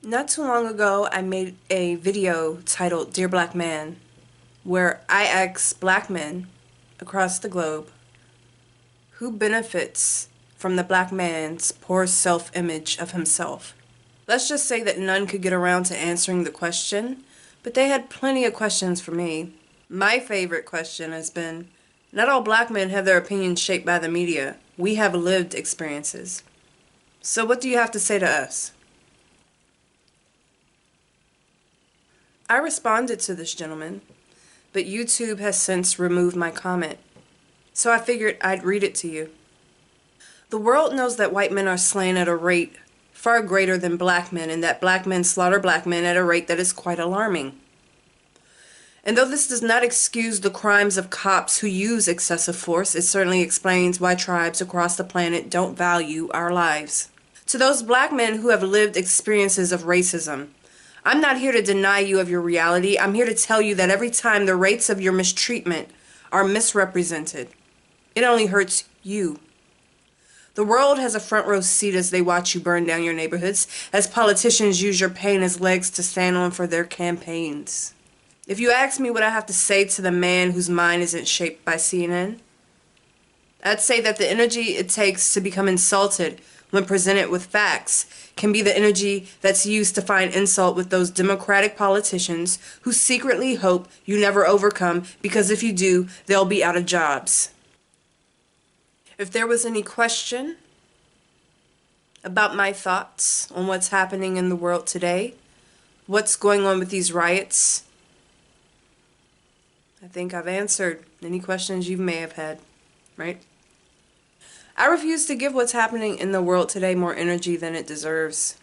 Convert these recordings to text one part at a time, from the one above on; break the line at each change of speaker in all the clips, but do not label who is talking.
Not too long ago, I made a video titled Dear Black Man, where I asked black men across the globe who benefits from the black man's poor self-image of himself. Let's just say that none could get around to answering the question, but they had plenty of questions for me. My favorite question has been, not all black men have their opinions shaped by the media. We have lived experiences. So what do you have to say to us? I responded to this gentleman, but YouTube has since removed my comment. So I figured I'd read it to you. The world knows that white men are slain at a rate far greater than black men, and that black men slaughter black men at a rate that is quite alarming. And though this does not excuse the crimes of cops who use excessive force, it certainly explains why tribes across the planet don't value our lives. To those black men who have lived experiences of racism, I'm not here to deny you of your reality. I'm here to tell you that every time the rates of your mistreatment are misrepresented, it only hurts you. The world has a front row seat as they watch you burn down your neighborhoods, as politicians use your pain as legs to stand on for their campaigns. If you ask me what I have to say to the man whose mind isn't shaped by CNN, I'd say that the energy it takes to become insulted when presented with facts can be the energy that's used to find insult with those Democratic politicians who secretly hope you never overcome, because if you do, they'll be out of jobs. If there was any question about my thoughts on what's happening in the world today, what's going on with these riots, I think I've answered any questions you may have had, right? I refuse to give what's happening in the world today more energy than it deserves.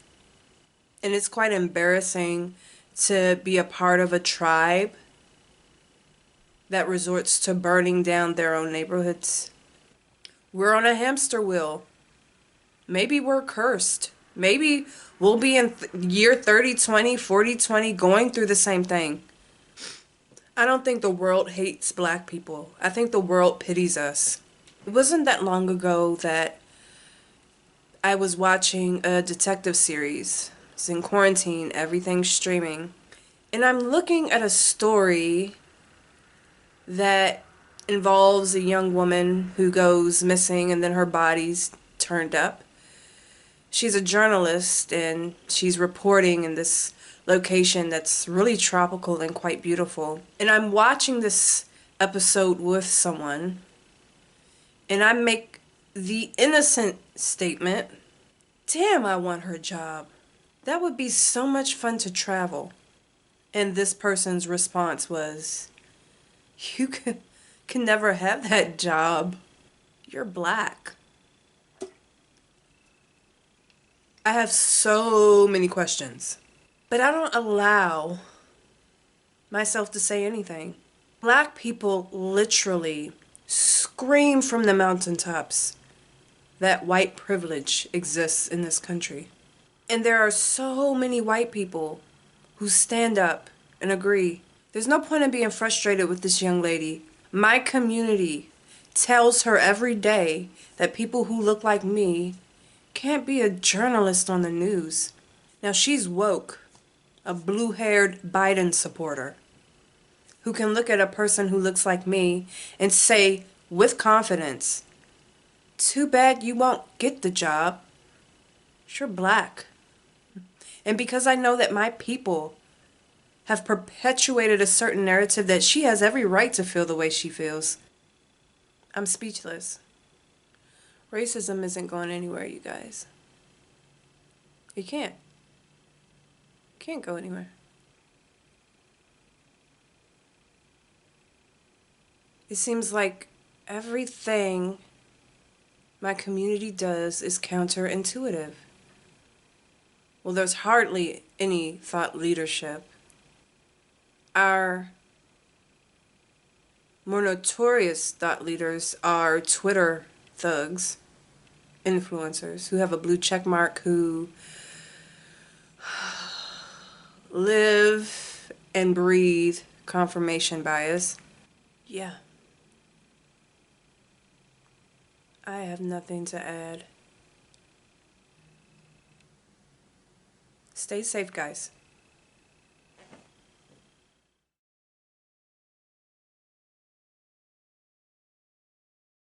And it's quite embarrassing to be a part of a tribe that resorts to burning down their own neighborhoods. We're on a hamster wheel. Maybe we're cursed. Maybe we'll be in year 30, 20, 40, 20 going through the same thing. I don't think the world hates black people. I think the world pities us. It wasn't that long ago that I was watching a detective series. It's in quarantine, everything's streaming. And I'm looking at a story that involves a young woman who goes missing and then her body's turned up. She's a journalist and she's reporting in this location that's really tropical and quite beautiful. And I'm watching this episode with someone, and I make the innocent statement, damn, I want her job. That would be so much fun to travel. And this person's response was, you can never have that job. You're black. I have so many questions, but I don't allow myself to say anything. Black people literally scream from the mountaintops that white privilege exists in this country. And there are so many white people who stand up and agree. There's no point in being frustrated with this young lady. My community tells her every day that people who look like me can't be a journalist on the news. Now she's woke, a blue-haired Biden supporter, who can look at a person who looks like me and say with confidence, too bad you won't get the job. You're black. And because I know that my people have perpetuated a certain narrative that she has every right to feel the way she feels, I'm speechless. Racism isn't going anywhere, you guys. It can't. It can't go anywhere. It seems like everything my community does is counterintuitive. Well, there's hardly any thought leadership. Our more notorious thought leaders are Twitter thugs, influencers who have a blue check mark, who live and breathe confirmation bias. Yeah. I have nothing to add. Stay safe, guys.